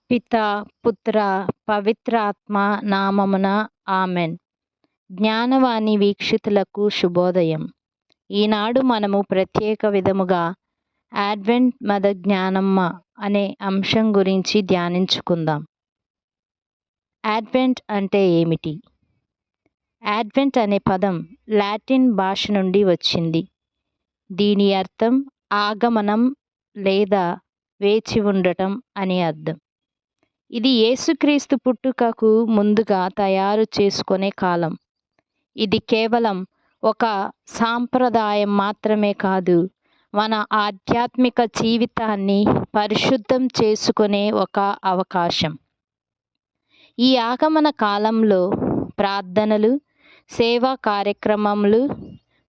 పిత పుత్ర పవిత్రాత్మ నామమున ఆమెన్. జ్ఞానవాణి వీక్షితులకు శుభోదయం. ఈనాడు మనము ప్రత్యేక విధముగా అడ్వెంట్ మదర్ జ్ఞానమ్మ అనే అంశం గురించి ధ్యానించుకుందాం. అడ్వెంట్ అంటే ఏమిటి? అడ్వెంట్ అనే పదం లాటిన్ భాష నుండి వచ్చింది. దీని అర్థం ఆగమనం లేదా వేచి ఉండటం అని అర్థం. ఇది యేసుక్రీస్తు పుట్టుకకు ముందుగా తయారు చేసుకునే కాలం. ఇది కేవలం ఒక సాంప్రదాయం మాత్రమే కాదు, మన ఆధ్యాత్మిక జీవితాన్ని పరిశుద్ధం చేసుకునే ఒక అవకాశం. ఈ ఆగమన కాలంలో ప్రార్థనలు, సేవా కార్యక్రమములు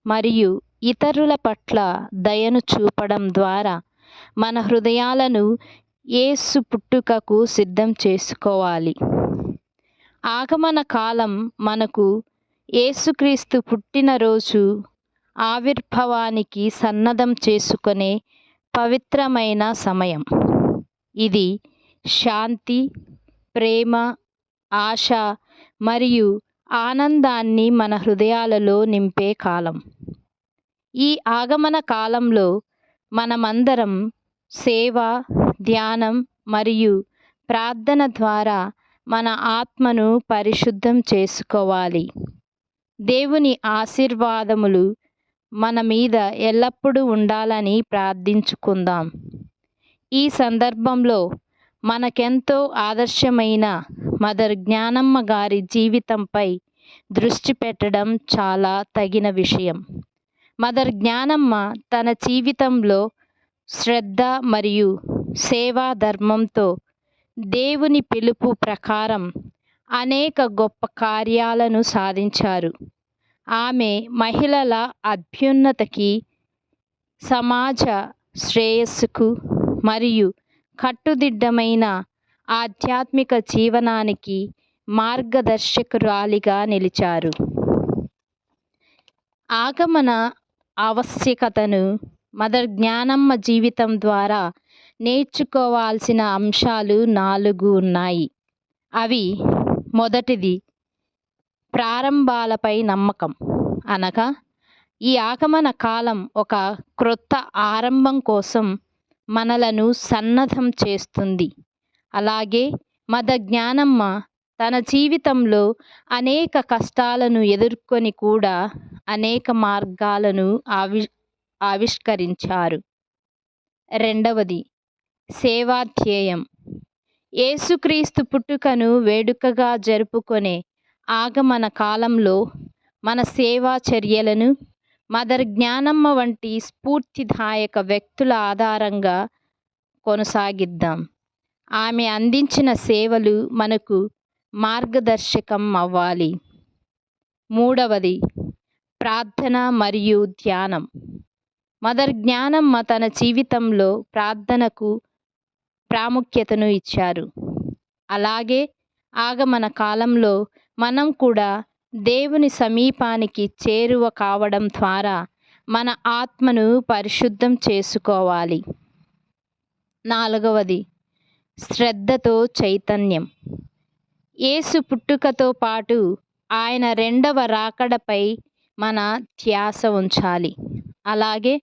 మరియు ఇతరుల పట్ల దయను చూపడం ద్వారా మన హృదయాలను యేసు పుట్టుకకు సిద్ధం చేసుకోవాలి. ఆగమన కాలం మనకు యేసుక్రీస్తు పుట్టినరోజు ఆవిర్భావానికి సన్నద్ధం చేసుకునే పవిత్రమైన సమయం. ఇది శాంతి, ప్రేమ, ఆశ మరియు ఆనందాన్ని మన హృదయాలలో నింపే కాలం. ఈ ఆగమన కాలంలో మనమందరం సేవ, ధ్యానం మరియు ప్రార్థన ద్వారా మన ఆత్మను పరిశుద్ధం చేసుకోవాలి. దేవుని ఆశీర్వాదములు మన మీద ఎల్లప్పుడూ ఉండాలని ప్రార్థించుకుందాం. ఈ సందర్భంలో మనకెంతో ఆదర్శమైన మదర్ జ్ఞానమ్మ గారి జీవితంపై దృష్టి పెట్టడం చాలా తగిన విషయం. మదర్ జ్ఞానమ్మ తన జీవితంలో శ్రద్ధ మరియు సేవా ధర్మంతో దేవుని పిలుపు ప్రకారం అనేక గొప్ప కార్యాలను సాధించారు. ఆమె మహిళల అభ్యున్నతికి, సమాజ శ్రేయస్సుకు మరియు కట్టుదిట్టమైన ఆధ్యాత్మిక జీవనానికి మార్గదర్శకురాలిగా నిలిచారు. ఆగమన ఆవశ్యకతను మదర్ జ్ఞానమ్మ జీవితం ద్వారా నేర్చుకోవాల్సిన అంశాలు 4 ఉన్నాయి. అవి: మొదటిది, ప్రారంభాలపై నమ్మకం. అనగా ఈ ఆగమన కాలం ఒక క్రొత్త ఆరంభం కోసం మనలను సన్నద్ధం చేస్తుంది. అలాగే మదర్ జ్ఞానమ్మ తన జీవితంలో అనేక కష్టాలను ఎదుర్కొని కూడా అనేక మార్గాలను ఆవిష్కరించారు. రెండవది, సేవాధ్యేయం. యేసుక్రీస్తు పుట్టుకను వేడుకగా జరుపుకునే ఆగమన కాలంలో మన సేవా చర్యలను మదర్ జ్ఞానమ్మ వంటి స్ఫూర్తిదాయక వ్యక్తుల ఆధారంగా కొనసాగిద్దాం. ఆమె అందించిన సేవలు మనకు మార్గదర్శకం అవ్వాలి. మూడవది, ప్రార్థన మరియు ధ్యానం. మదర్ జ్ఞానమ్మ తన జీవితంలో ప్రార్థనకు ప్రాముఖ్యతను ఇచ్చారు. అలాగే ఆగమన కాలంలో మనం కూడా దేవుని సమీపానికి చేరువ కావడం ద్వారా మన ఆత్మను పరిశుద్ధం చేసుకోవాలి. నాలుగవది, శ్రద్ధతో చైతన్యం. యేసు పుట్టుకతో పాటు ఆయన రెండవ రాకడపై మన ధ్యాస ఉంచాలి. అలాగే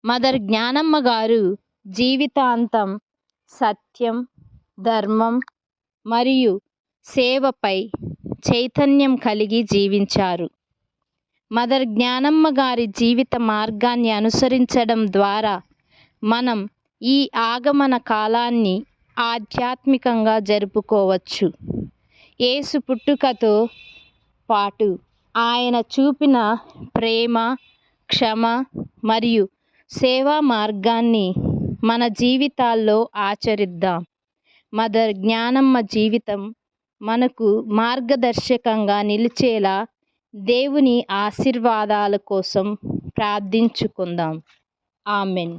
మదర్ జ్ఞానమ్మ గారు జీవితాంతం సత్యం, ధర్మం మరియు సేవపై చైతన్యం కలిగి జీవించారు. మదర్ జ్ఞానమ్మ గారి జీవిత మార్గాన్ని అనుసరించడం ద్వారా మనం ఈ ఆగమన కాలాన్ని ఆధ్యాత్మికంగా జరుపుకోవచ్చు. యేసు పుట్టుకతో పాటు ఆయన చూపిన ప్రేమ, క్షమ మరియు సేవా మార్గాన్ని మన జీవితాల్లో ఆచరిద్దాం. మదర్ జ్ఞానమ్మ జీవితం మనకు మార్గదర్శకంగా నిలిచేలా దేవుని ఆశీర్వాదాల కోసం ప్రార్థించుకుందాం. ఆమెన్.